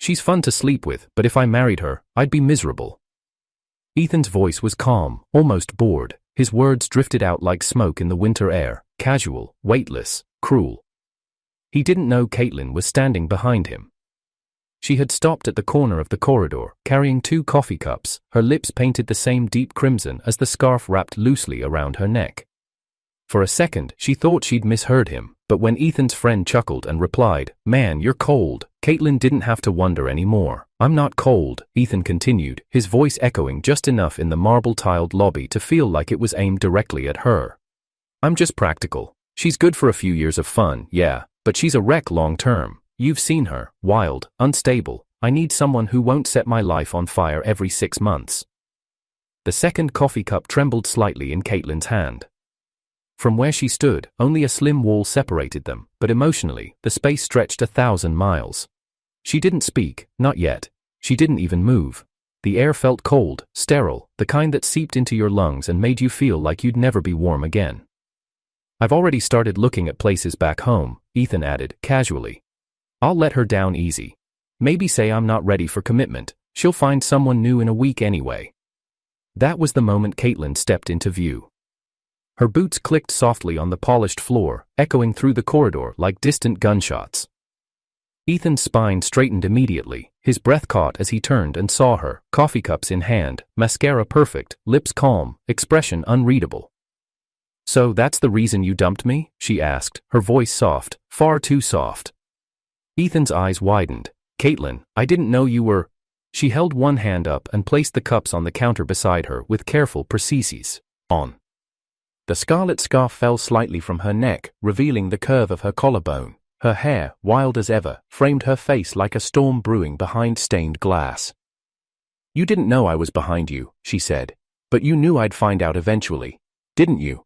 She's fun to sleep with, but if I married her, I'd be miserable." Ethan's voice was calm, almost bored. His words drifted out like smoke in the winter air, casual, weightless, cruel. He didn't know Caitlin was standing behind him. She had stopped at the corner of the corridor, carrying 2 coffee cups, her lips painted the same deep crimson as the scarf wrapped loosely around her neck. For a second, she thought she'd misheard him, but when Ethan's friend chuckled and replied, "Man, you're cold," Caitlin didn't have to wonder anymore. "I'm not cold," Ethan continued, his voice echoing just enough in the marble-tiled lobby to feel like it was aimed directly at her. "I'm just practical. She's good for a few years of fun, yeah, but she's a wreck long-term. You've seen her, wild, unstable. I need someone who won't set my life on fire every 6 months." The second coffee cup trembled slightly in Caitlin's hand. From where she stood, only a slim wall separated them, but emotionally, the space stretched 1,000 miles. She didn't speak, not yet. She didn't even move. The air felt cold, sterile, the kind that seeped into your lungs and made you feel like you'd never be warm again. "I've already started looking at places back home," Ethan added, casually. "I'll let her down easy. Maybe say I'm not ready for commitment. She'll find someone new in a week anyway." That was the moment Caitlin stepped into view. Her boots clicked softly on the polished floor, echoing through the corridor like distant gunshots. Ethan's spine straightened immediately, his breath caught as he turned and saw her, coffee cups in hand, mascara perfect, lips calm, expression unreadable. "So that's the reason you dumped me?" she asked, her voice soft, far too soft. Ethan's eyes widened. "Caitlin, I didn't know you were—" She held one hand up and placed the cups on the counter beside her with careful precision. "On." The scarlet scarf fell slightly from her neck, revealing the curve of her collarbone. Her hair, wild as ever, framed her face like a storm brewing behind stained glass. "You didn't know I was behind you," she said. "But you knew I'd find out eventually. Didn't you?"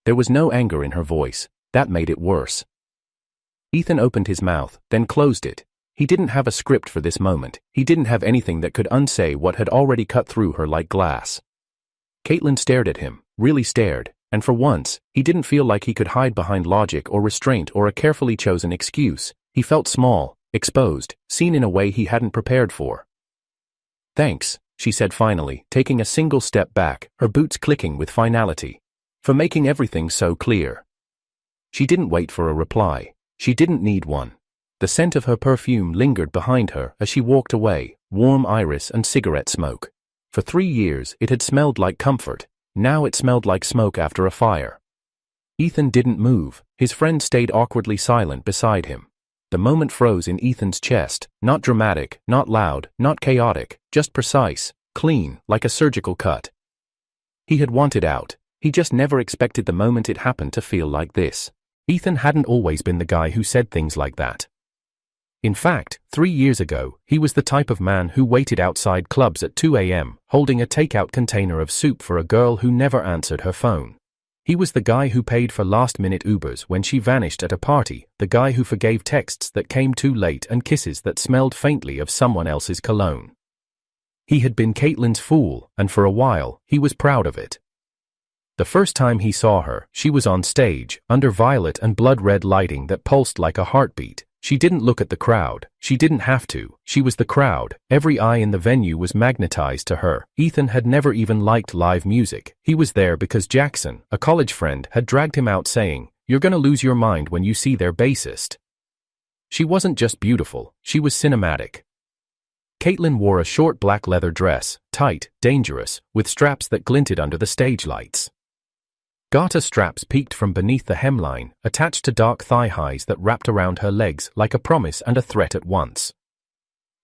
There was no anger in her voice. That made it worse. Ethan opened his mouth, then closed it. He didn't have a script for this moment. He didn't have anything that could unsay what had already cut through her like glass. Caitlin stared at him, really stared, and for once, he didn't feel like he could hide behind logic or restraint or a carefully chosen excuse. He felt small, exposed, seen in a way he hadn't prepared for. "Thanks," she said finally, taking a single step back, her boots clicking with finality. "For making everything so clear." She didn't wait for a reply. She didn't need one. The scent of her perfume lingered behind her as she walked away, warm iris and cigarette smoke. For 3 years, it had smelled like comfort. Now it smelled like smoke after a fire. Ethan didn't move. His friend stayed awkwardly silent beside him. The moment froze in Ethan's chest, not dramatic, not loud, not chaotic, just precise, clean, like a surgical cut. He had wanted out. He just never expected the moment it happened to feel like this. Ethan hadn't always been the guy who said things like that. In fact, 3 years ago, he was the type of man who waited outside clubs at 2 a.m., holding a takeout container of soup for a girl who never answered her phone. He was the guy who paid for last-minute Ubers when she vanished at a party, the guy who forgave texts that came too late and kisses that smelled faintly of someone else's cologne. He had been Caitlin's fool, and for a while, he was proud of it. The first time he saw her, she was on stage, under violet and blood-red lighting that pulsed like a heartbeat. She didn't look at the crowd. She didn't have to. She was the crowd. Every eye in the venue was magnetized to her. Ethan had never even liked live music. He was there because Jackson, a college friend, had dragged him out saying, "You're gonna lose your mind when you see their bassist." She wasn't just beautiful, she was cinematic. Caitlin wore a short black leather dress, tight, dangerous, with straps that glinted under the stage lights. Garter straps peeked from beneath the hemline, attached to dark thigh-highs that wrapped around her legs like a promise and a threat at once.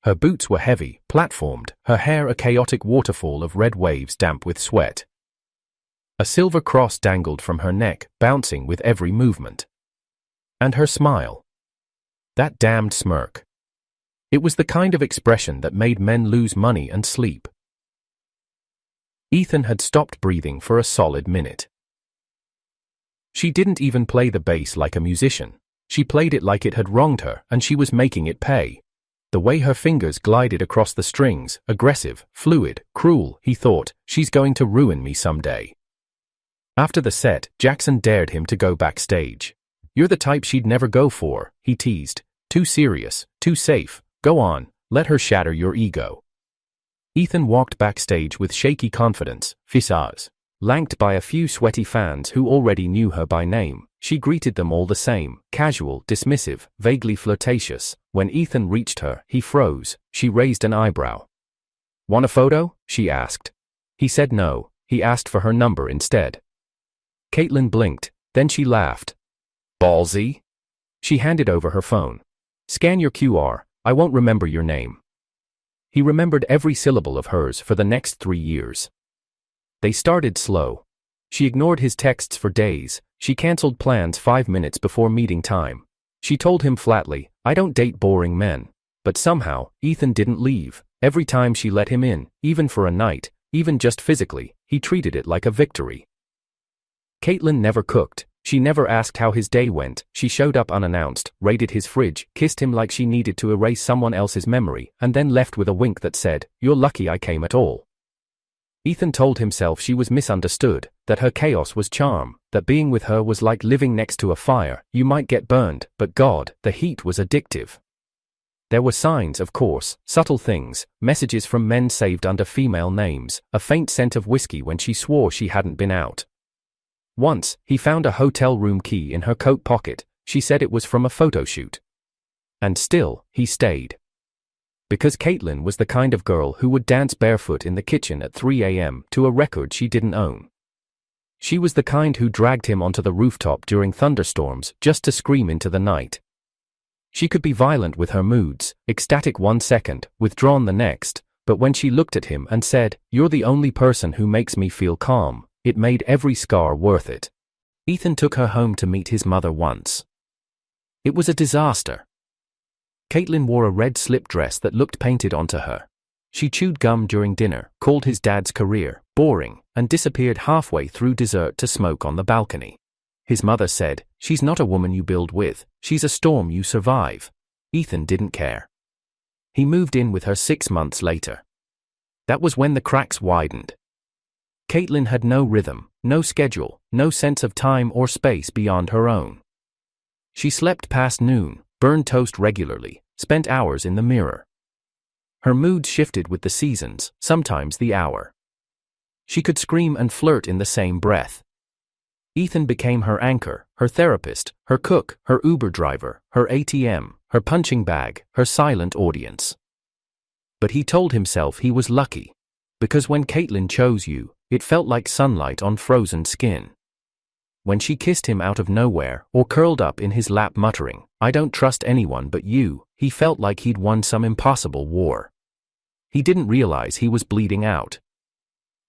Her boots were heavy, platformed, her hair a chaotic waterfall of red waves damp with sweat. A silver cross dangled from her neck, bouncing with every movement. And her smile. That damned smirk. It was the kind of expression that made men lose money and sleep. Ethan had stopped breathing for a solid minute. She didn't even play the bass like a musician. She played it like it had wronged her, and she was making it pay. The way her fingers glided across the strings, aggressive, fluid, cruel, he thought, she's going to ruin me someday. After the set, Jackson dared him to go backstage. "You're the type she'd never go for," he teased. "Too serious, too safe, Go on, let her shatter your ego. Ethan walked backstage with shaky confidence, visage lanked by a few sweaty fans who already knew her by name. She greeted them all the same, casual, dismissive, vaguely flirtatious. When Ethan reached her, he froze. She raised an eyebrow. Want a photo? She asked. He said no. He asked for her number instead. Caitlin blinked, then she laughed. Ballsy? She handed over her phone. Scan your QR, I won't remember your name. He remembered every syllable of hers for the next 3 years. They started slow. She ignored his texts for days. She cancelled plans 5 minutes before meeting time. She told him flatly, I don't date boring men. But somehow, Ethan didn't leave. Every time she let him in, even for a night, even just physically, he treated it like a victory. Caitlin never cooked. She never asked how his day went. She showed up unannounced, raided his fridge, kissed him like she needed to erase someone else's memory, and then left with a wink that said, You're lucky I came at all. Ethan told himself she was misunderstood, that her chaos was charm, that being with her was like living next to a fire. You might get burned, but God, the heat was addictive. There were signs, of course, subtle things, messages from men saved under female names, a faint scent of whiskey when she swore she hadn't been out. Once, he found a hotel room key in her coat pocket. She said it was from a photo shoot. And still, he stayed. Because Caitlin was the kind of girl who would dance barefoot in the kitchen at 3 a.m. to a record she didn't own. She was the kind who dragged him onto the rooftop during thunderstorms just to scream into the night. She could be violent with her moods, ecstatic 1 second, withdrawn the next, but when she looked at him and said, You're the only person who makes me feel calm, it made every scar worth it. Ethan took her home to meet his mother once. It was a disaster. Caitlin wore a red slip dress that looked painted onto her. She chewed gum during dinner, called his dad's career boring, and disappeared halfway through dessert to smoke on the balcony. His mother said, She's not a woman you build with, she's a storm you survive. Ethan didn't care. He moved in with her 6 months later. That was when the cracks widened. Caitlin had no rhythm, no schedule, no sense of time or space beyond her own. She slept past noon, burned toast regularly, spent hours in the mirror. Her mood shifted with the seasons, sometimes the hour. She could scream and flirt in the same breath. Ethan became her anchor, her therapist, her cook, her Uber driver, her ATM, her punching bag, her silent audience. But he told himself he was lucky. Because when Caitlin chose you, it felt like sunlight on frozen skin. When she kissed him out of nowhere, or curled up in his lap muttering, I don't trust anyone but you, he felt like he'd won some impossible war. He didn't realize he was bleeding out.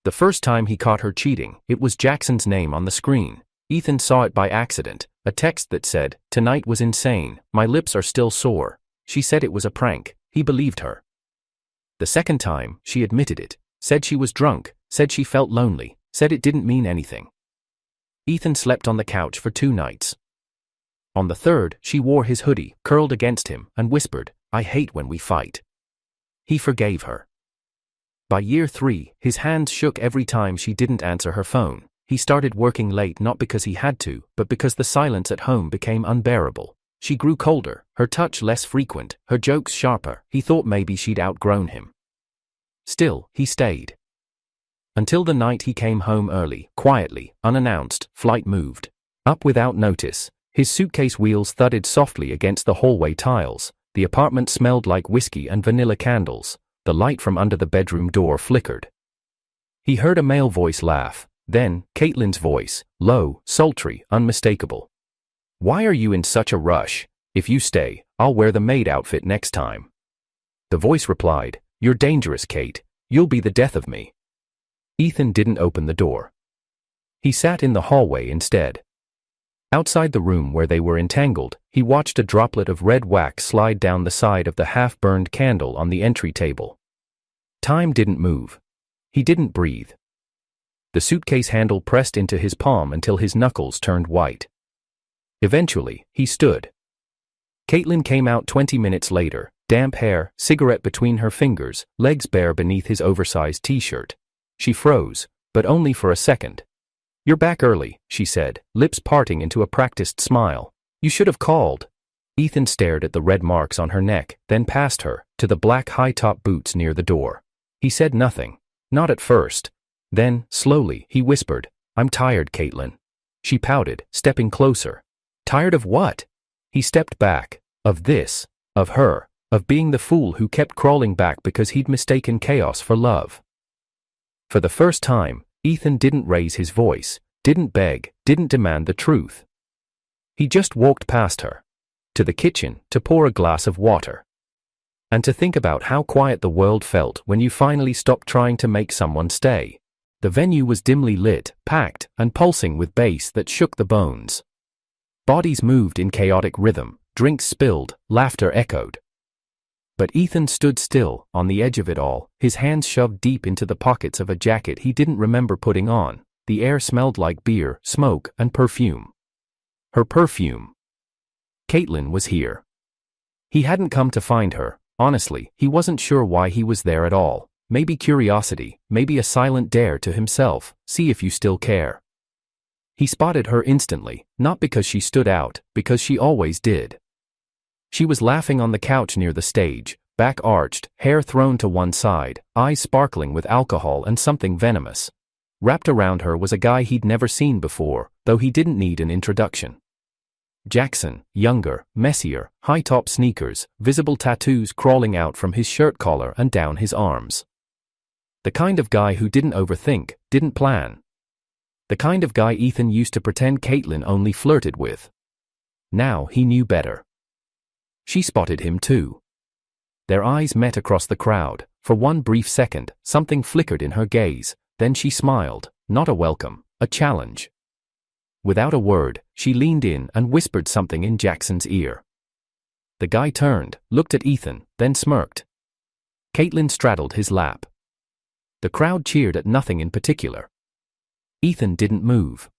The first time he caught her cheating, it was Jackson's name on the screen. Ethan saw it by accident, a text that said, Tonight was insane, my lips are still sore. She said it was a prank. He believed her. The second time, she admitted it, said she was drunk, said she felt lonely, said it didn't mean anything. Ethan slept on the couch for 2 nights. On the third, she wore his hoodie, curled against him, and whispered, I hate when we fight. He forgave her. By year 3, his hands shook every time she didn't answer her phone. He started working late not because he had to, but because the silence at home became unbearable. She grew colder, her touch less frequent, her jokes sharper. He thought maybe she'd outgrown him. Still, he stayed. Until the night he came home early, quietly, unannounced, flight moved. Up without notice, his suitcase wheels thudded softly against the hallway tiles. The apartment smelled like whiskey and vanilla candles. The light from under the bedroom door flickered. He heard a male voice laugh, then, Caitlin's voice, low, sultry, unmistakable. Why are you in such a rush? If you stay, I'll wear the maid outfit next time. The voice replied, You're dangerous, Kate. You'll be the death of me. Ethan didn't open the door. He sat in the hallway instead. Outside the room where they were entangled, he watched a droplet of red wax slide down the side of the half-burned candle on the entry table. Time didn't move. He didn't breathe. The suitcase handle pressed into his palm until his knuckles turned white. Eventually, he stood. Caitlin came out 20 minutes later, damp hair, cigarette between her fingers, legs bare beneath his oversized t-shirt. She froze, but only for a second. You're back early, she said, lips parting into a practiced smile. You should have called. Ethan stared at the red marks on her neck, then past her, to the black high-top boots near the door. He said nothing. Not at first. Then, slowly, he whispered, "I'm tired, Caitlin." She pouted, stepping closer. Tired of what? He stepped back. Of this. Of her. Of being the fool who kept crawling back because he'd mistaken chaos for love. For the first time, Ethan didn't raise his voice, didn't beg, didn't demand the truth. He just walked past her. To the kitchen, to pour a glass of water. And to think about how quiet the world felt when you finally stopped trying to make someone stay. The venue was dimly lit, packed, and pulsing with bass that shook the bones. Bodies moved in chaotic rhythm, drinks spilled, laughter echoed. But Ethan stood still, on the edge of it all, his hands shoved deep into the pockets of a jacket he didn't remember putting on. The air smelled like beer, smoke, and perfume. Her perfume. Caitlin was here. He hadn't come to find her. Honestly, he wasn't sure why he was there at all. Maybe curiosity, maybe a silent dare to himself, see if you still care. He spotted her instantly, not because she stood out, because she always did. She was laughing on the couch near the stage, back arched, hair thrown to one side, eyes sparkling with alcohol and something venomous. Wrapped around her was a guy he'd never seen before, though he didn't need an introduction. Jackson, younger, messier, high-top sneakers, visible tattoos crawling out from his shirt collar and down his arms. The kind of guy who didn't overthink, didn't plan. The kind of guy Ethan used to pretend Caitlin only flirted with. Now he knew better. She spotted him too. Their eyes met across the crowd. For one brief second, something flickered in her gaze, then she smiled, not a welcome, a challenge. Without a word, she leaned in and whispered something in Jackson's ear. The guy turned, looked at Ethan, then smirked. Caitlin straddled his lap. The crowd cheered at nothing in particular. Ethan didn't move.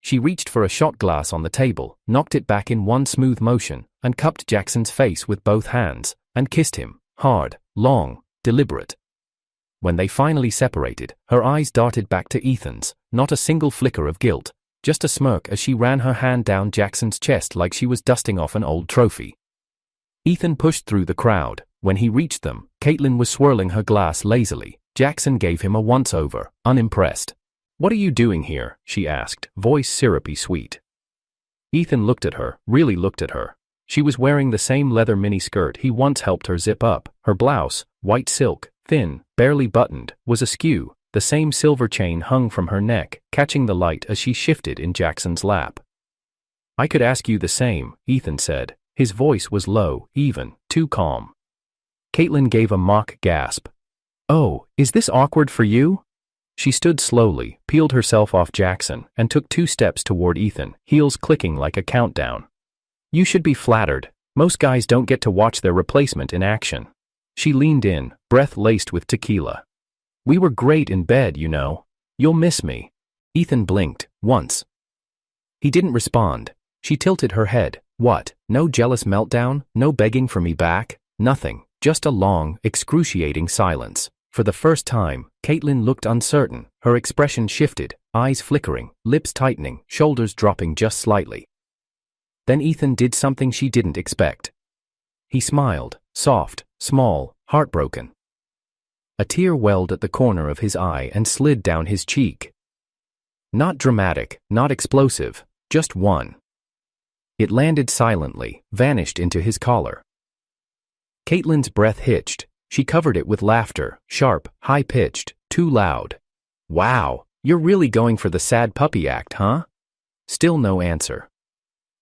She reached for a shot glass on the table, knocked it back in one smooth motion, and cupped Jackson's face with both hands, and kissed him, hard, long, deliberate. When they finally separated, her eyes darted back to Ethan's, not a single flicker of guilt, just a smirk as she ran her hand down Jackson's chest like she was dusting off an old trophy. Ethan pushed through the crowd. When he reached them, Caitlin was swirling her glass lazily. Jackson gave him a once-over, unimpressed. "What are you doing here?" she asked, voice syrupy sweet. Ethan looked at her, really looked at her. She was wearing the same leather miniskirt he once helped her zip up. Her blouse, white silk, thin, barely buttoned, was askew. The same silver chain hung from her neck, catching the light as she shifted in Jackson's lap. "I could ask you the same," Ethan said. His voice was low, even, too calm. Caitlin gave a mock gasp. "Oh, is this awkward for you?" She stood slowly, peeled herself off Jackson, and took 2 steps toward Ethan, heels clicking like a countdown. "You should be flattered. Most guys don't get to watch their replacement in action." She leaned in, breath laced with tequila. "We were great in bed, you know. You'll miss me." Ethan blinked, once. He didn't respond. She tilted her head. "What? No jealous meltdown? No begging for me back? Nothing. Just a long, excruciating silence." For the first time, Caitlin looked uncertain. Her expression shifted, eyes flickering, lips tightening, shoulders dropping just slightly. Then Ethan did something she didn't expect. He smiled, soft, small, heartbroken. A tear welled at the corner of his eye and slid down his cheek. Not dramatic, not explosive, just one. It landed silently, vanished into his collar. Caitlin's breath hitched. She covered it with laughter, sharp, high-pitched, too loud. "Wow, you're really going for the sad puppy act, huh?" Still no answer.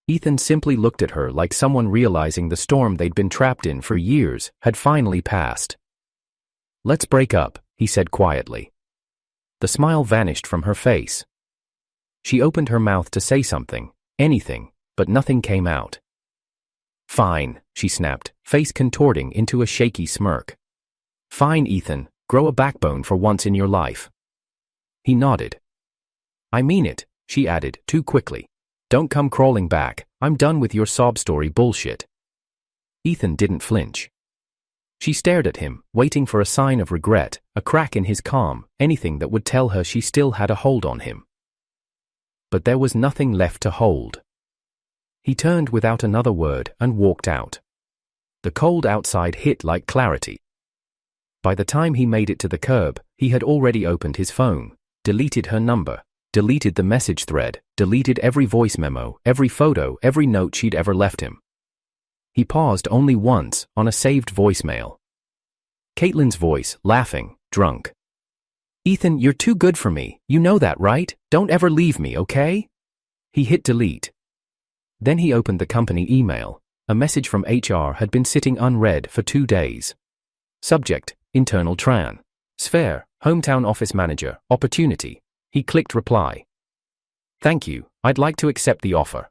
Ethan simply looked at her like someone realizing the storm they'd been trapped in for years had finally passed. "Let's break up," he said quietly. The smile vanished from her face. She opened her mouth to say something, anything, but nothing came out. "Fine," she snapped, face contorting into a shaky smirk. "Fine, Ethan, grow a backbone for once in your life." He nodded. "I mean it," she added, too quickly. "Don't come crawling back. I'm done with your sob story bullshit." Ethan didn't flinch. She stared at him, waiting for a sign of regret, a crack in his calm, anything that would tell her she still had a hold on him. But there was nothing left to hold. He turned without another word and walked out. The cold outside hit like clarity. By the time he made it to the curb, he had already opened his phone, deleted her number, deleted the message thread, deleted every voice memo, every photo, every note she'd ever left him. He paused only once, on a saved voicemail. Caitlin's voice, laughing, drunk. "Ethan, you're too good for me, you know that, right? Don't ever leave me, okay?" He hit delete. Then he opened the company email. A message from HR had been sitting unread for 2 days. Subject, internal tran. Sphere, hometown office manager, opportunity. He clicked reply. "Thank you, I'd like to accept the offer."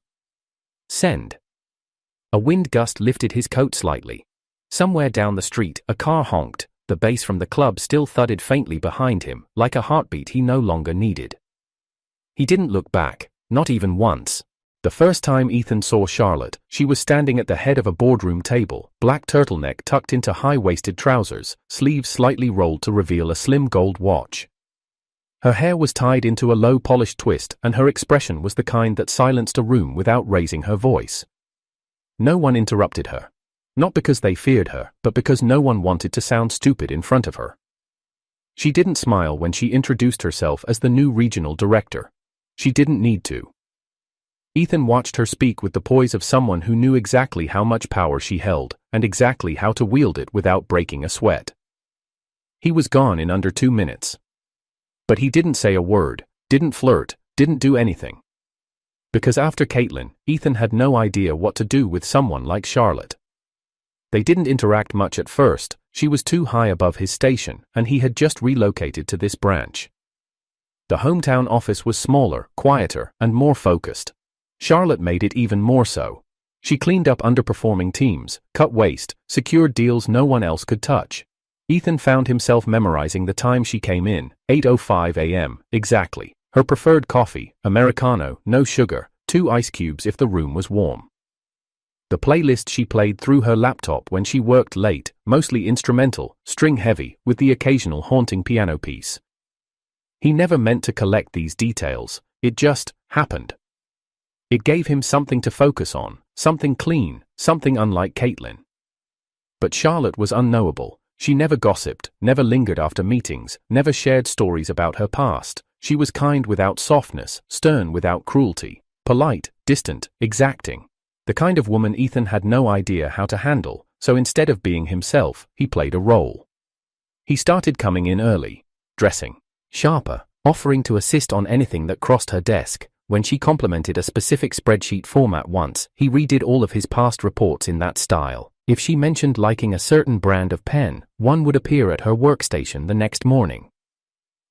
Send. A wind gust lifted his coat slightly. Somewhere down the street, a car honked. The bass from the club still thudded faintly behind him, like a heartbeat he no longer needed. He didn't look back, not even once. The first time Ethan saw Charlotte, she was standing at the head of a boardroom table, black turtleneck tucked into high-waisted trousers, sleeves slightly rolled to reveal a slim gold watch. Her hair was tied into a low-polished twist, and her expression was the kind that silenced a room without raising her voice. No one interrupted her. Not because they feared her, but because no one wanted to sound stupid in front of her. She didn't smile when she introduced herself as the new regional director. She didn't need to. Ethan watched her speak with the poise of someone who knew exactly how much power she held, and exactly how to wield it without breaking a sweat. He was gone in under 2 minutes. But he didn't say a word, didn't flirt, didn't do anything. Because after Caitlin, Ethan had no idea what to do with someone like Charlotte. They didn't interact much at first. She was too high above his station, and he had just relocated to this branch. The hometown office was smaller, quieter, and more focused. Charlotte made it even more so. She cleaned up underperforming teams, cut waste, secured deals no one else could touch. Ethan found himself memorizing the time she came in, 8:05 a.m., exactly. Her preferred coffee, Americano, no sugar, 2 ice cubes if the room was warm. The playlist she played through her laptop when she worked late, mostly instrumental, string-heavy, with the occasional haunting piano piece. He never meant to collect these details, it just happened. It gave him something to focus on, something clean, something unlike Caitlin. But Charlotte was unknowable. She never gossiped, never lingered after meetings, never shared stories about her past. She was kind without softness, stern without cruelty, polite, distant, exacting. The kind of woman Ethan had no idea how to handle, so instead of being himself, he played a role. He started coming in early, dressing sharper, offering to assist on anything that crossed her desk. When she complimented a specific spreadsheet format once, he redid all of his past reports in that style. If she mentioned liking a certain brand of pen, one would appear at her workstation the next morning.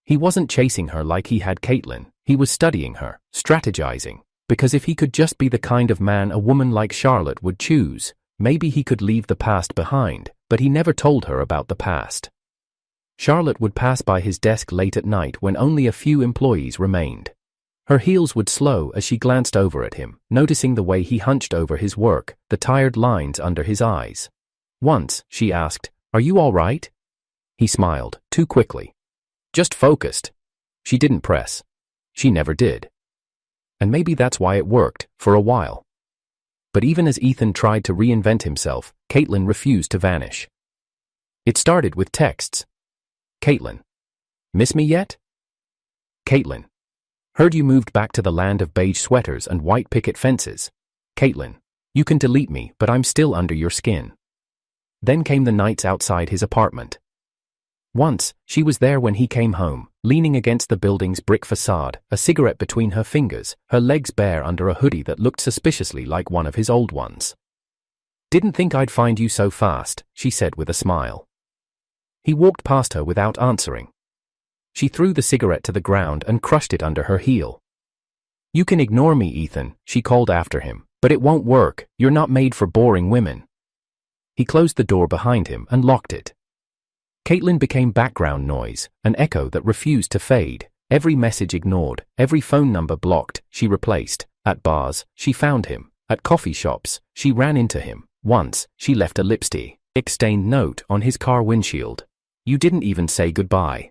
He wasn't chasing her like he had Caitlin, he was studying her, strategizing, because if he could just be the kind of man a woman like Charlotte would choose, maybe he could leave the past behind, but he never told her about the past. Charlotte would pass by his desk late at night when only a few employees remained. Her heels would slow as she glanced over at him, noticing the way he hunched over his work, the tired lines under his eyes. Once, she asked, "Are you all right?" He smiled, too quickly. "Just focused." She didn't press. She never did. And maybe that's why it worked, for a while. But even as Ethan tried to reinvent himself, Caitlin refused to vanish. It started with texts. "Caitlin. Miss me yet?" "Caitlin. Heard you moved back to the land of beige sweaters and white picket fences." "Caitlin. You can delete me, but I'm still under your skin." Then came the nights outside his apartment. Once, she was there when he came home, leaning against the building's brick facade, a cigarette between her fingers, her legs bare under a hoodie that looked suspiciously like one of his old ones. "Didn't think I'd find you so fast," she said with a smile. He walked past her without answering. She threw the cigarette to the ground and crushed it under her heel. "You can ignore me, Ethan," she called after him, "but it won't work. You're not made for boring women." He closed the door behind him and locked it. Caitlin became background noise, an echo that refused to fade. Every message ignored, every phone number blocked, she replaced. At bars, she found him. At coffee shops, she ran into him. Once, she left a lipstick-stained note on his car windshield. "You didn't even say goodbye."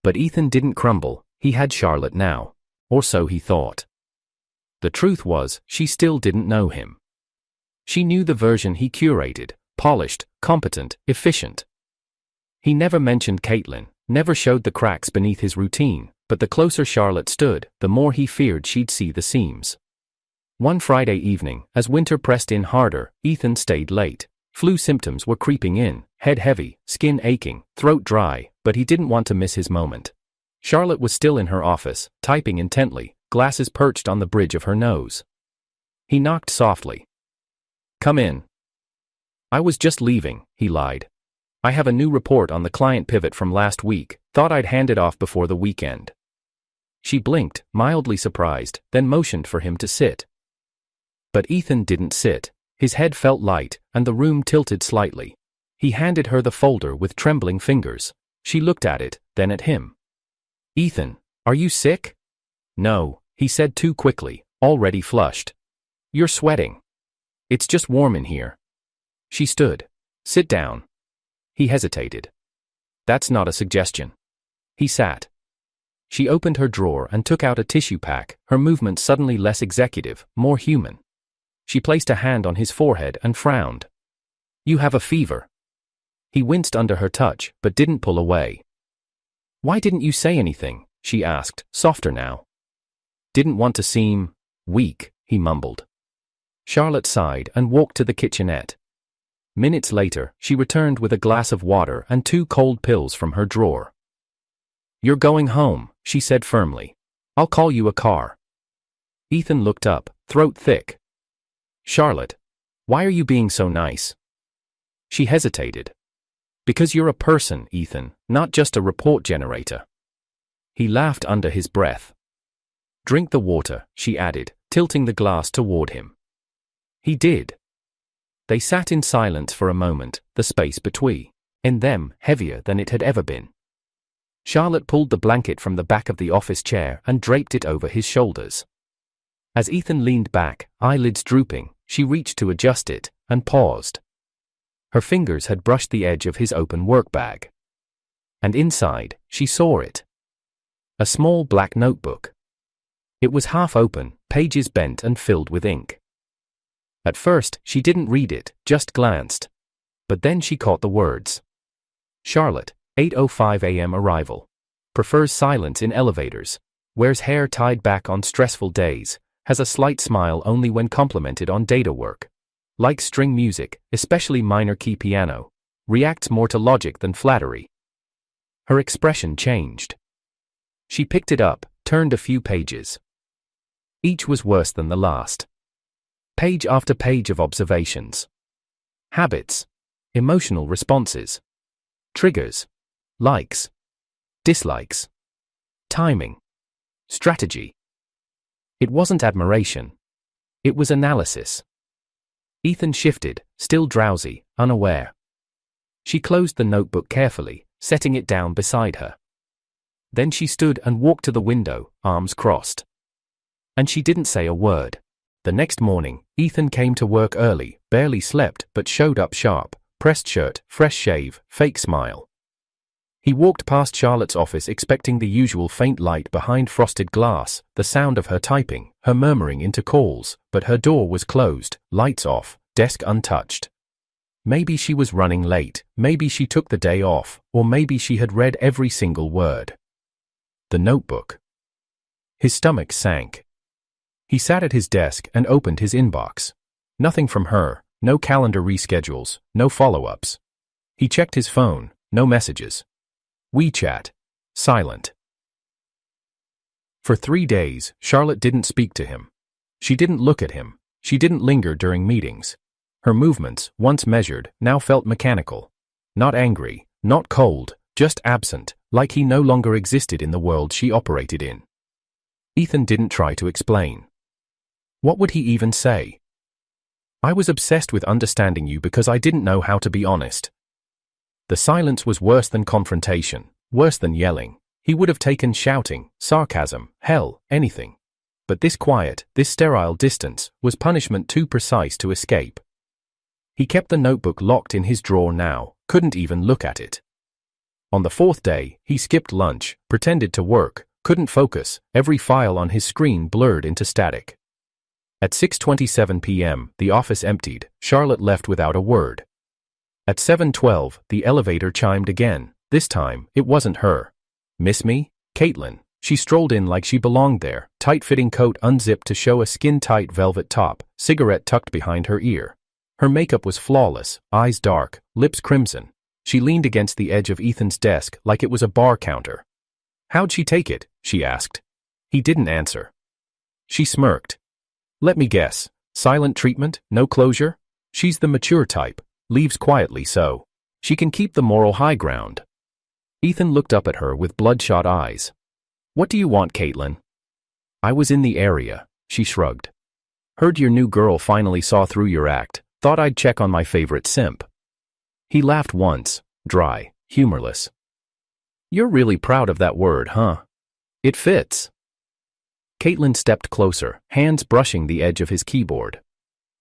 But Ethan didn't crumble. He had Charlotte now. Or so he thought. The truth was, she still didn't know him. She knew the version he curated, polished, competent, efficient. He never mentioned Caitlin, never showed the cracks beneath his routine, but the closer Charlotte stood, the more he feared she'd see the seams. One Friday evening, as winter pressed in harder, Ethan stayed late. Flu symptoms were creeping in, head heavy, skin aching, throat dry, but he didn't want to miss his moment. Charlotte was still in her office, typing intently, glasses perched on the bridge of her nose. He knocked softly. "Come in." "I was just leaving," he lied. "I have a new report on the client pivot from last week, thought I'd hand it off before the weekend." She blinked, mildly surprised, then motioned for him to sit. But Ethan didn't sit. His head felt light, and the room tilted slightly. He handed her the folder with trembling fingers. She looked at it, then at him. "Ethan, are you sick?" "No," he said too quickly, already flushed. "You're sweating." "It's just warm in here." She stood. "Sit down." He hesitated. "That's not a suggestion." He sat. She opened her drawer and took out a tissue pack, her movements suddenly less executive, more human. She placed a hand on his forehead and frowned. "You have a fever." He winced under her touch, but didn't pull away. "Why didn't you say anything?" she asked, softer now. "Didn't want to seem weak," he mumbled. Charlotte sighed and walked to the kitchenette. Minutes later, she returned with a glass of water and 2 cold pills from her drawer. "You're going home," she said firmly. "I'll call you a car." Ethan looked up, throat thick. "Charlotte, why are you being so nice?" She hesitated. "Because you're a person, Ethan, not just a report generator." He laughed under his breath. "Drink the water," she added, tilting the glass toward him. He did. They sat in silence for a moment, the space between them heavier than it had ever been. Charlotte pulled the blanket from the back of the office chair and draped it over his shoulders. As Ethan leaned back, eyelids drooping, she reached to adjust it, and paused. Her fingers had brushed the edge of his open work bag. And inside, she saw it. A small black notebook. It was half open, pages bent and filled with ink. At first, she didn't read it, just glanced. But then she caught the words. Charlotte, 8:05 a.m. arrival. Prefers silence in elevators. Wears hair tied back on stressful days. Has a slight smile only when complimented on data work. Likes string music, especially minor key piano. Reacts more to logic than flattery. Her expression changed. She picked it up, turned a few pages. Each was worse than the last. Page after page of observations. Habits. Emotional responses. Triggers. Likes. Dislikes. Timing. Strategy. It wasn't admiration. It was analysis. Ethan shifted, still drowsy, unaware. She closed the notebook carefully, setting it down beside her. Then she stood and walked to the window, arms crossed. And she didn't say a word. The next morning, Ethan came to work early, barely slept but showed up sharp, pressed shirt, fresh shave, fake smile. He walked past Charlotte's office expecting the usual faint light behind frosted glass, the sound of her typing, her murmuring into calls, but her door was closed, lights off, desk untouched. Maybe she was running late, maybe she took the day off, or maybe she had read every single word. The notebook. His stomach sank. He sat at his desk and opened his inbox. Nothing from her, no calendar reschedules, no follow-ups. He checked his phone, no messages. WeChat. Silent. For 3 days, Charlotte didn't speak to him. She didn't look at him. She didn't linger during meetings. Her movements, once measured, now felt mechanical. Not angry, not cold, just absent, like he no longer existed in the world she operated in. Ethan didn't try to explain. What would he even say? I was obsessed with understanding you because I didn't know how to be honest. The silence was worse than confrontation, worse than yelling. He would have taken shouting, sarcasm, hell, anything. But this quiet, this sterile distance, was punishment too precise to escape. He kept the notebook locked in his drawer now, couldn't even look at it. On the 4th day, he skipped lunch, pretended to work, couldn't focus, every file on his screen blurred into static. At 6:27 p.m., the office emptied. Charlotte left without a word. At 7:12, the elevator chimed again. This time, it wasn't her. "Miss me?" Caitlin. She strolled in like she belonged there, tight-fitting coat unzipped to show a skin-tight velvet top, cigarette tucked behind her ear. Her makeup was flawless, eyes dark, lips crimson. She leaned against the edge of Ethan's desk like it was a bar counter. "How'd she take it?" she asked. He didn't answer. She smirked. "Let me guess. Silent treatment, no closure? She's the mature type, leaves quietly so she can keep the moral high ground." Ethan looked up at her with bloodshot eyes. "What do you want, Caitlin?" "I was in the area," she shrugged. "Heard your new girl finally saw through your act. Thought I'd check on my favorite simp." He laughed once, dry, humorless. "You're really proud of that word, huh? It fits." Caitlin stepped closer, hands brushing the edge of his keyboard.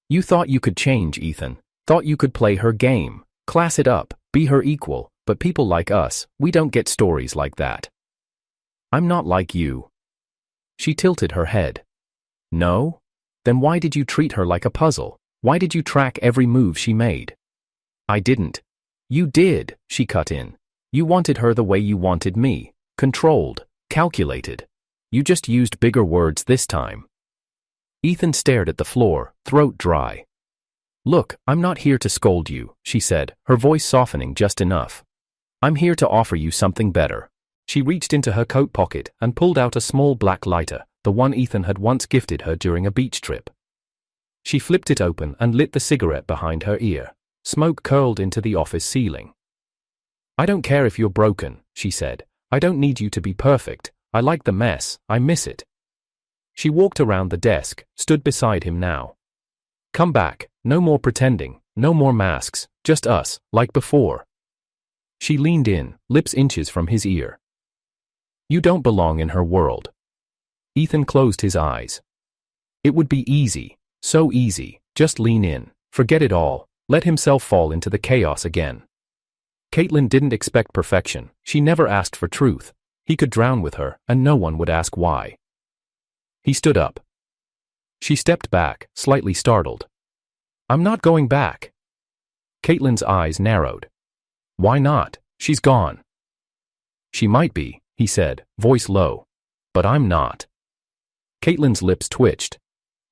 "You thought you could change, Ethan. Thought you could play her game, class it up, be her equal, but people like us, we don't get stories like that." "I'm not like you." She tilted her head. "No? Then why did you treat her like a puzzle? Why did you track every move she made?" "I didn't." "You did," she cut in. "You wanted her the way you wanted me, controlled, calculated. You just used bigger words this time." Ethan stared at the floor, throat dry. "Look, I'm not here to scold you," she said, her voice softening just enough. "I'm here to offer you something better." She reached into her coat pocket and pulled out a small black lighter, the one Ethan had once gifted her during a beach trip. She flipped it open and lit the cigarette behind her ear. Smoke curled into the office ceiling. "I don't care if you're broken," she said. "I don't need you to be perfect. I like the mess, I miss it." She walked around the desk, stood beside him now. "Come back, no more pretending, no more masks, just us, like before." She leaned in, lips inches from his ear. "You don't belong in her world." Ethan closed his eyes. It would be easy, so easy, just lean in, forget it all, let himself fall into the chaos again. Caitlin didn't expect perfection, she never asked for truth. He could drown with her, and no one would ask why. He stood up. She stepped back, slightly startled. "I'm not going back." Caitlin's eyes narrowed. "Why not? She's gone." "She might be," he said, voice low. "But I'm not." Caitlin's lips twitched.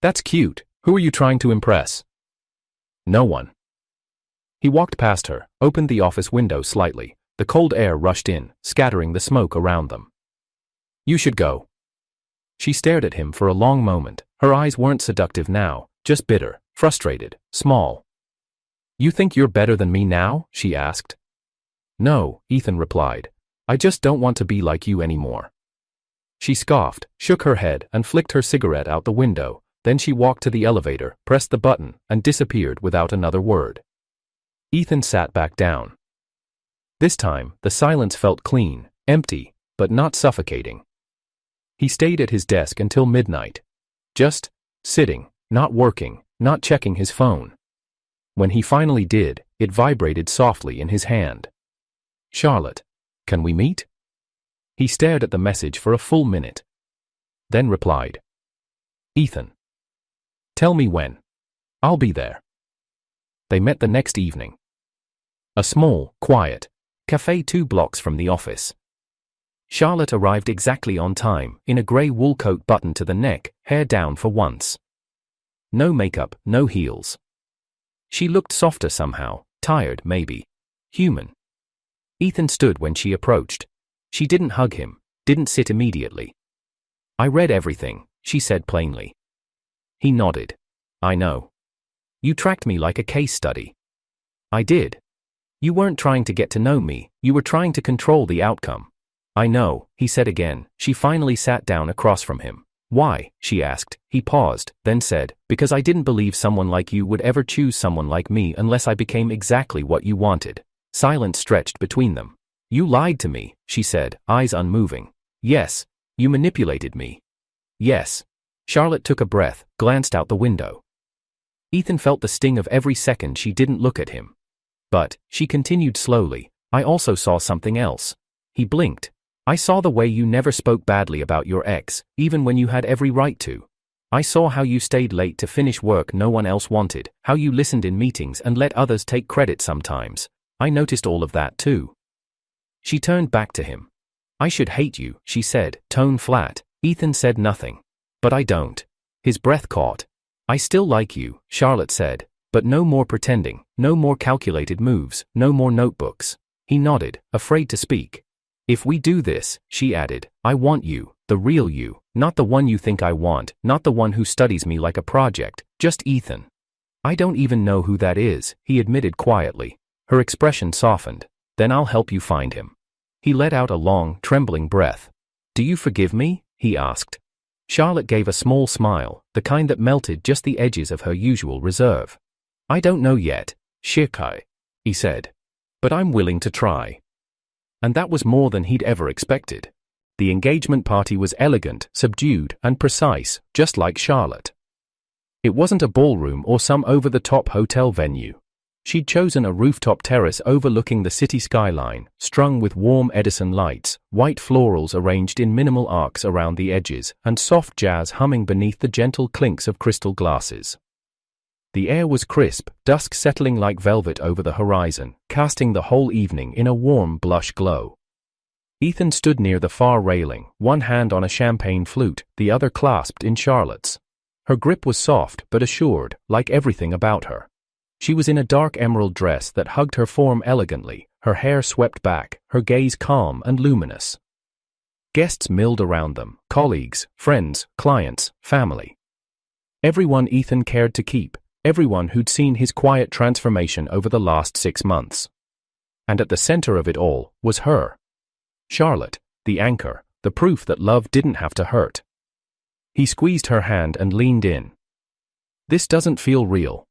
"That's cute. Who are you trying to impress?" "No one." He walked past her, opened the office window slightly. The cold air rushed in, scattering the smoke around them. "You should go." She stared at him for a long moment. Her eyes weren't seductive now, just bitter, frustrated, small. "You think you're better than me now?" she asked. "No," Ethan replied. "I just don't want to be like you anymore." She scoffed, shook her head, and flicked her cigarette out the window. Then she walked to the elevator, pressed the button, and disappeared without another word. Ethan sat back down. This time, the silence felt clean, empty, but not suffocating. He stayed at his desk until midnight. Just sitting, not working, not checking his phone. When he finally did, it vibrated softly in his hand. "Charlotte, can we meet?" He stared at the message for a full minute. Then replied. "Ethan. Tell me when. I'll be there." They met the next evening. A small, quiet cafe 2 blocks from the office. Charlotte arrived exactly on time, in a grey wool coat buttoned to the neck, hair down for once. No makeup, no heels. She looked softer somehow, tired maybe. Human. Ethan stood when she approached. She didn't hug him, didn't sit immediately. "I read everything," she said plainly. He nodded. "I know. You tracked me like a case study." "I did. You weren't trying to get to know me, you were trying to control the outcome." "I know," he said again. She finally sat down across from him. "Why?" she asked. He paused, then said, "Because I didn't believe someone like you would ever choose someone like me unless I became exactly what you wanted." Silence stretched between them. "You lied to me," she said, eyes unmoving. "Yes. You manipulated me." "Yes." Charlotte took a breath, glanced out the window. Ethan felt the sting of every second she didn't look at him. "But," she continued slowly, "I also saw something else." He blinked. "I saw the way you never spoke badly about your ex, even when you had every right to." I saw how you stayed late to finish work no one else wanted, how you listened in meetings and let others take credit sometimes. I noticed all of that too. She turned back to him. I should hate you, she said, tone flat. Ethan said nothing. But I don't. His breath caught. I still like you, Charlotte said, but no more pretending, no more calculated moves, no more notebooks. He nodded, afraid to speak. If we do this, she added, I want you, the real you, not the one you think I want, not the one who studies me like a project, just Ethan. I don't even know who that is, he admitted quietly. Her expression softened. Then I'll help you find him. He let out a long, trembling breath. Do you forgive me? He asked. Charlotte gave a small smile, the kind that melted just the edges of her usual reserve. I don't know yet, Shirkai, he said. But I'm willing to try. And that was more than he'd ever expected. The engagement party was elegant, subdued, and precise, just like Charlotte. It wasn't a ballroom or some over-the-top hotel venue. She'd chosen a rooftop terrace overlooking the city skyline, strung with warm Edison lights, white florals arranged in minimal arcs around the edges, and soft jazz humming beneath the gentle clinks of crystal glasses. The air was crisp, dusk settling like velvet over the horizon, casting the whole evening in a warm blush glow. Ethan stood near the far railing, one hand on a champagne flute, the other clasped in Charlotte's. Her grip was soft but assured, like everything about her. She was in a dark emerald dress that hugged her form elegantly, her hair swept back, her gaze calm and luminous. Guests milled around them, colleagues, friends, clients, family. Everyone Ethan cared to keep, everyone who'd seen his quiet transformation over the last 6 months. And at the center of it all was her. Charlotte, the anchor, the proof that love didn't have to hurt. He squeezed her hand and leaned in. This doesn't feel real.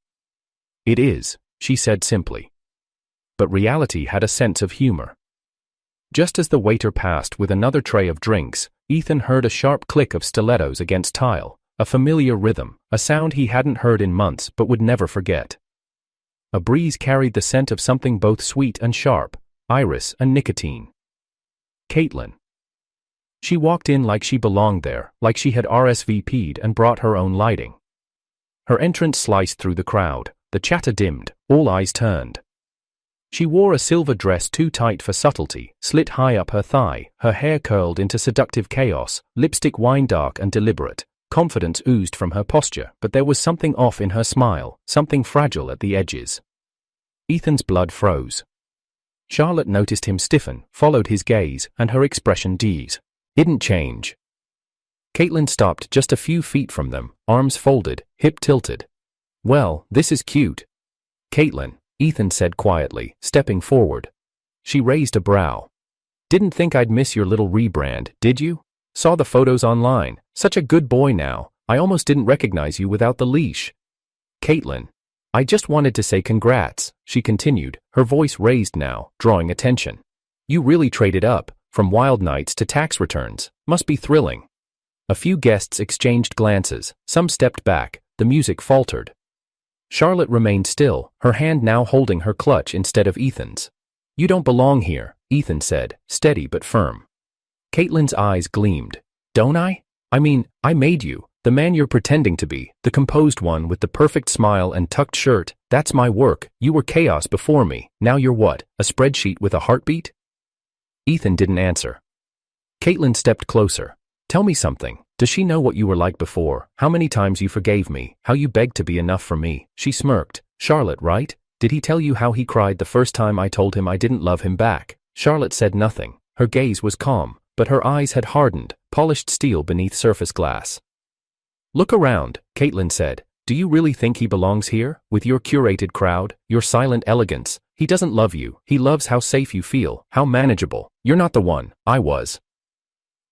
It is, she said simply. But reality had a sense of humor. Just as the waiter passed with another tray of drinks, Ethan heard a sharp click of stilettos against tile, a familiar rhythm, a sound he hadn't heard in months but would never forget. A breeze carried the scent of something both sweet and sharp, iris and nicotine. Caitlin. She walked in like she belonged there, like she had RSVP'd and brought her own lighting. Her entrance sliced through the crowd, the chatter dimmed, all eyes turned. She wore a silver dress too tight for subtlety, slit high up her thigh, her hair curled into seductive chaos, lipstick wine-dark and deliberate. Confidence oozed from her posture, but there was something off in her smile, something fragile at the edges. Ethan's blood froze. Charlotte noticed him stiffen, followed his gaze, and her expression didn't change. Caitlin stopped just a few feet from them, arms folded, hip tilted. Well, this is cute. Caitlin, Ethan said quietly, stepping forward. She raised a brow. Didn't think I'd miss your little rebrand, did you? Saw the photos online. Such a good boy now. I almost didn't recognize you without the leash. Caitlin. I just wanted to say congrats, she continued, her voice raised now, drawing attention. You really traded up, from wild nights to tax returns. Must be thrilling. A few guests exchanged glances, some stepped back, the music faltered. Charlotte remained still, her hand now holding her clutch instead of Ethan's. You don't belong here, Ethan said, steady but firm. Caitlin's eyes gleamed. Don't I? I mean, I made you, the man you're pretending to be, the composed one with the perfect smile and tucked shirt. That's my work. You were chaos before me. Now you're what, a spreadsheet with a heartbeat? Ethan didn't answer. Caitlin stepped closer. Tell me something. Does she know what you were like before? How many times you forgave me? How you begged to be enough for me? She smirked. Charlotte, right? Did he tell you how he cried the first time I told him I didn't love him back? Charlotte said nothing. Her gaze was calm, but her eyes had hardened, polished steel beneath surface glass. Look around, Caitlin said. Do you really think he belongs here, with your curated crowd, your silent elegance? He doesn't love you. He loves how safe you feel, how manageable. You're not the one. I was.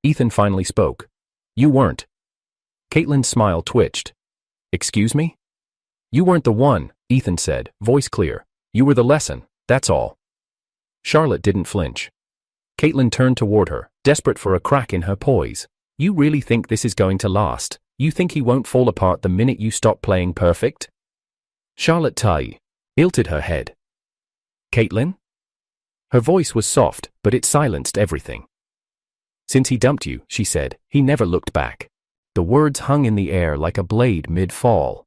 Ethan finally spoke. You weren't. Caitlin's smile twitched. Excuse me? You weren't the one, Ethan said, voice clear. You were the lesson, that's all. Charlotte didn't flinch. Caitlin turned toward her, desperate for a crack in her poise. You really think this is going to last? You think he won't fall apart the minute you stop playing perfect? Charlotte tilted her head. Caitlin? Her voice was soft, but it silenced everything. Since he dumped you, she said, he never looked back. The words hung in the air like a blade mid-fall.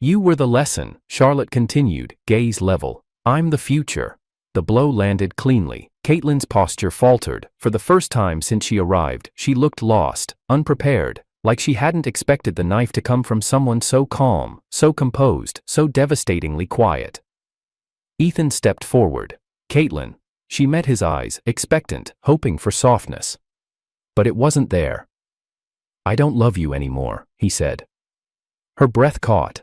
You were the lesson, Charlotte continued, gaze level. I'm the future. The blow landed cleanly. Caitlin's posture faltered. For the first time since she arrived, she looked lost, unprepared, like she hadn't expected the knife to come from someone so calm, so composed, so devastatingly quiet. Ethan stepped forward. Caitlin. She met his eyes, expectant, hoping for softness. But it wasn't there. I don't love you anymore, he said. Her breath caught.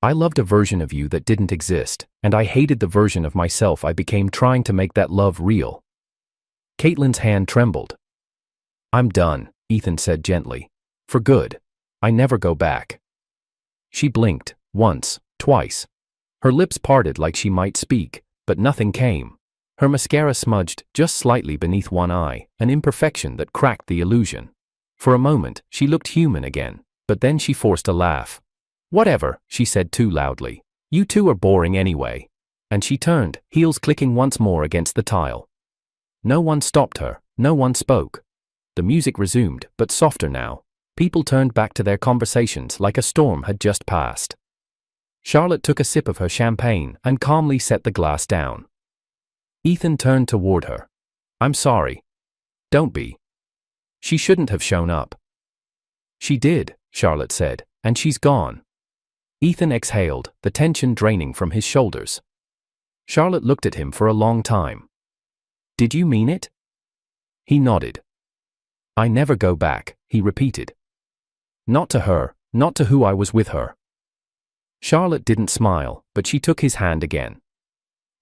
I loved a version of you that didn't exist, and I hated the version of myself I became trying to make that love real. Caitlin's hand trembled. I'm done, Ethan said gently. For good. I never go back. She blinked, once, twice. Her lips parted like she might speak, but nothing came. Her mascara smudged just slightly beneath one eye, an imperfection that cracked the illusion. For a moment, she looked human again, but then she forced a laugh. Whatever, she said too loudly. You two are boring anyway. And she turned, heels clicking once more against the tile. No one stopped her, no one spoke. The music resumed, but softer now. People turned back to their conversations like a storm had just passed. Charlotte took a sip of her champagne and calmly set the glass down. Ethan turned toward her. I'm sorry. Don't be. She shouldn't have shown up. She did, Charlotte said, and she's gone. Ethan exhaled, the tension draining from his shoulders. Charlotte looked at him for a long time. Did you mean it? He nodded. I never go back, he repeated. Not to her, not to who I was with her. Charlotte didn't smile, but she took his hand again.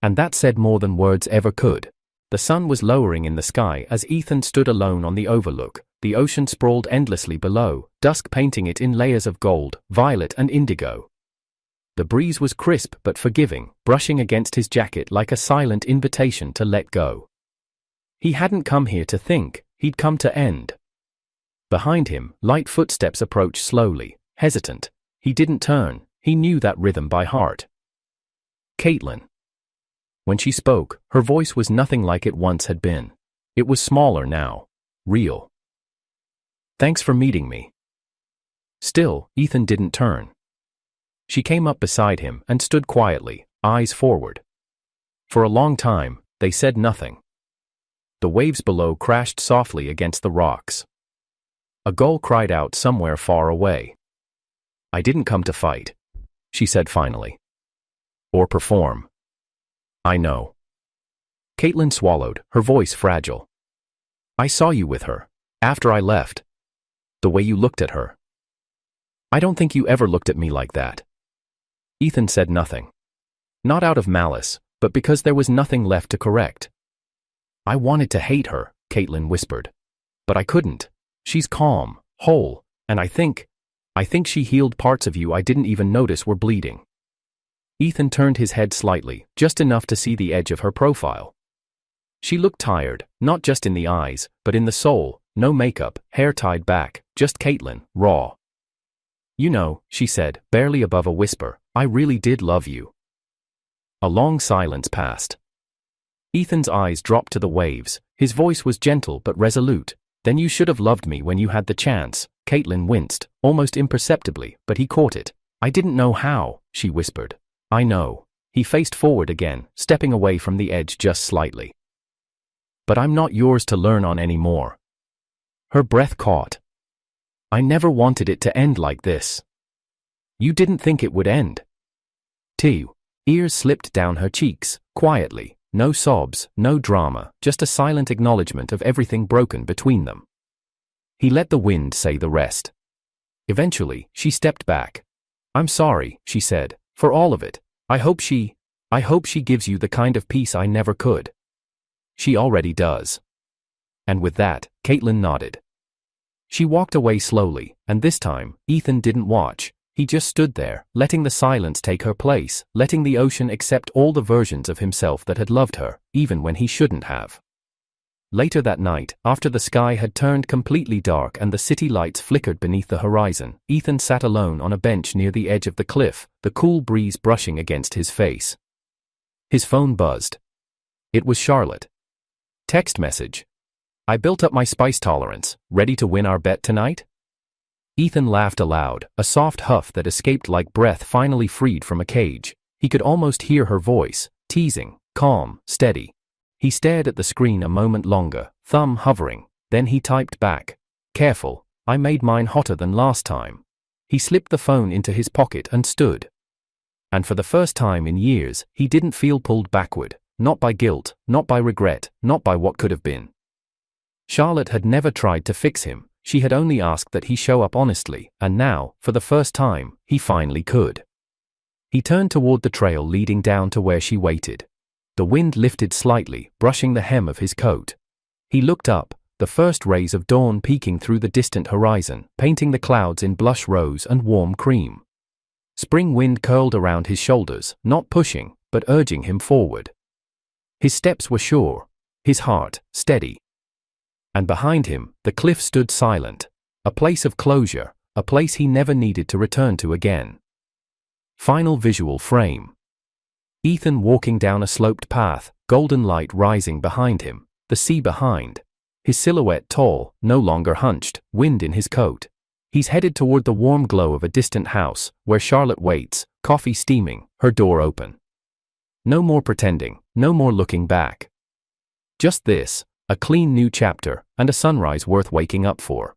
And that said more than words ever could. The sun was lowering in the sky as Ethan stood alone on the overlook. The ocean sprawled endlessly below, dusk painting it in layers of gold, violet and indigo. The breeze was crisp but forgiving, brushing against his jacket like a silent invitation to let go. He hadn't come here to think, he'd come to end. Behind him, light footsteps approached slowly, hesitant. He didn't turn, he knew that rhythm by heart. Caitlin. When she spoke, her voice was nothing like it once had been. It was smaller now. Real. Thanks for meeting me. Still, Ethan didn't turn. She came up beside him and stood quietly, eyes forward. For a long time, they said nothing. The waves below crashed softly against the rocks. A gull cried out somewhere far away. I didn't come to fight, she said finally. Or perform. I know. Caitlin swallowed, her voice fragile. I saw you with her. After I left. The way you looked at her. I don't think you ever looked at me like that. Ethan said nothing. Not out of malice, but because there was nothing left to correct. I wanted to hate her, Caitlin whispered. But I couldn't. She's calm, whole, and I think she healed parts of you I didn't even notice were bleeding. Ethan turned his head slightly, just enough to see the edge of her profile. She looked tired, not just in the eyes, but in the soul, no makeup, hair tied back, just Caitlin, raw. You know, she said, barely above a whisper, I really did love you. A long silence passed. Ethan's eyes dropped to the waves, his voice was gentle but resolute. Then you should have loved me when you had the chance. Caitlin winced, almost imperceptibly, but he caught it. I didn't know how, she whispered. I know. He faced forward again, stepping away from the edge just slightly. But I'm not yours to learn on anymore. Her breath caught. I never wanted it to end like this. You didn't think it would end. Tears slipped down her cheeks, quietly, no sobs, no drama, just a silent acknowledgement of everything broken between them. He let the wind say the rest. Eventually, she stepped back. I'm sorry, she said, for all of it. I hope she gives you the kind of peace I never could. She already does. And with that, Caitlin nodded. She walked away slowly, and this time, Ethan didn't watch. He just stood there, letting the silence take her place, letting the ocean accept all the versions of himself that had loved her, even when he shouldn't have. Later that night, after the sky had turned completely dark and the city lights flickered beneath the horizon, Ethan sat alone on a bench near the edge of the cliff, the cool breeze brushing against his face. His phone buzzed. It was Charlotte. Text message. I built up my spice tolerance, ready to win our bet tonight? Ethan laughed aloud, a soft huff that escaped like breath finally freed from a cage. He could almost hear her voice, teasing, calm, steady. He stared at the screen a moment longer, thumb hovering, then he typed back. Careful, I made mine hotter than last time. He slipped the phone into his pocket and stood. And for the first time in years, he didn't feel pulled backward, not by guilt, not by regret, not by what could have been. Charlotte had never tried to fix him, she had only asked that he show up honestly, and now, for the first time, he finally could. He turned toward the trail leading down to where she waited. The wind lifted slightly, brushing the hem of his coat. He looked up, the first rays of dawn peeking through the distant horizon, painting the clouds in blush rose and warm cream. Spring wind curled around his shoulders, not pushing, but urging him forward. His steps were sure, his heart steady. And behind him, the cliff stood silent, a place of closure, a place he never needed to return to again. Final visual frame. Ethan walking down a sloped path, golden light rising behind him, the sea behind. His silhouette tall, no longer hunched, wind in his coat. He's headed toward the warm glow of a distant house, where Charlotte waits, coffee steaming, her door open. No more pretending, no more looking back. Just this, a clean new chapter, and a sunrise worth waking up for.